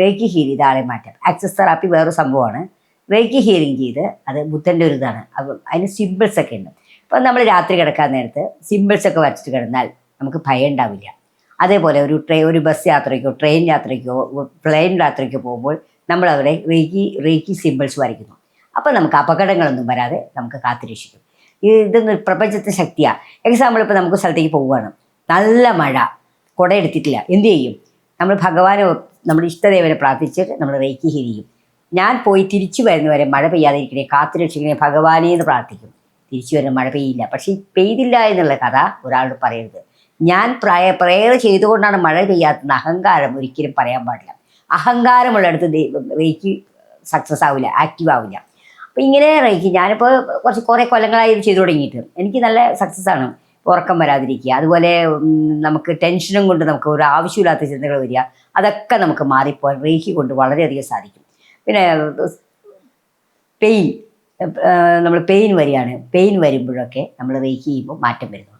Reiki heal ചെയ്ത് ആളെ മാറ്റാം. ആക്സസ് തെറാപ്പി വേറൊരു സംഭവമാണ്. റേക്കി ഹീലിംഗ് ചെയ്ത് അത് ബുദ്ധൻ്റെ ഒരു ഇതാണ്. അപ്പം അതിന് സിമ്പിൾസൊക്കെ ഉണ്ട്. അപ്പം നമ്മൾ രാത്രി കിടക്കാൻ നേരത്ത് സിമ്പിൾസൊക്കെ വരച്ചിട്ട് കിടന്നാൽ നമുക്ക് ഭയം ഉണ്ടാവില്ല. അതേപോലെ ഒരു ബസ് യാത്രയ്ക്കോ ട്രെയിൻ യാത്രയ്ക്കോ പ്ലെയിൻ യാത്രയ്ക്കോ പോകുമ്പോൾ നമ്മൾ അവിടെ റേക്കി സിമ്പിൾസ് വരയ്ക്കുന്നു. അപ്പോൾ നമുക്ക് അപകടങ്ങളൊന്നും വരാതെ നമുക്ക് കാത്തുരക്ഷിക്കും. ഇതൊന്നും പ്രപഞ്ചത്തെ ശക്തിയാണ്. എക്സാമ്പിൾ ഇപ്പോൾ നമുക്ക് സ്ഥലത്തേക്ക് പോവുകയാണ്, നല്ല മഴ, കുട എടുത്തിട്ടില്ല, എന്ത് ചെയ്യും? നമ്മൾ ഭഗവാനെ നമ്മുടെ ഇഷ്ടദേവനെ പ്രാർത്ഥിച്ചിട്ട് നമ്മൾ റേക്കി ഹീൽ ചെയ്യും. ഞാൻ പോയി തിരിച്ചു വരുന്നവരെ മഴ പെയ്യാതിരിക്കണേ, കാത്തുരക്ഷിക്കണേ ഭഗവാനെ എന്ന് പ്രാർത്ഥിക്കും. തിരിച്ചു വരുന്ന മഴ പെയ്യില്ല. പക്ഷേ പെയ്തില്ല എന്നുള്ള കഥ ഒരാളോട് പറയരുത്. ഞാൻ പ്രേയർ ചെയ്തുകൊണ്ടാണ് മഴ പെയ്യാത്തത്, അഹങ്കാരം ഒരിക്കലും പറയാൻ പാടില്ല. അഹങ്കാരമുള്ളിടത്ത് റേക്കി സക്സസ് ആവില്ല, ആക്റ്റീവ് ആവില്ല. അപ്പോൾ ഇങ്ങനെ റേക്കി ഞാനിപ്പോൾ കുറേ കൊല്ലങ്ങളായി ഇത് ചെയ്തു തുടങ്ങിയിട്ട് എനിക്ക് നല്ല സക്സസ് ആണ്. ഉറക്കം വരാതിരിക്കുക, അതുപോലെ നമുക്ക് ടെൻഷനും കൊണ്ട് നമുക്ക് ഒരു ആവശ്യമില്ലാത്ത ചിന്തകൾ വരിക, അതൊക്കെ നമുക്ക് മാറിപ്പോകാൻ റേക്കി കൊണ്ട് വളരെയധികം സാധിക്കും. പിന്നെ പെയിൻ വരികയാണ്. പെയിൻ വരുമ്പോഴൊക്കെ നമ്മൾ റേക്കി ചെയ്യുമ്പോൾ മാറ്റം വരുന്നു.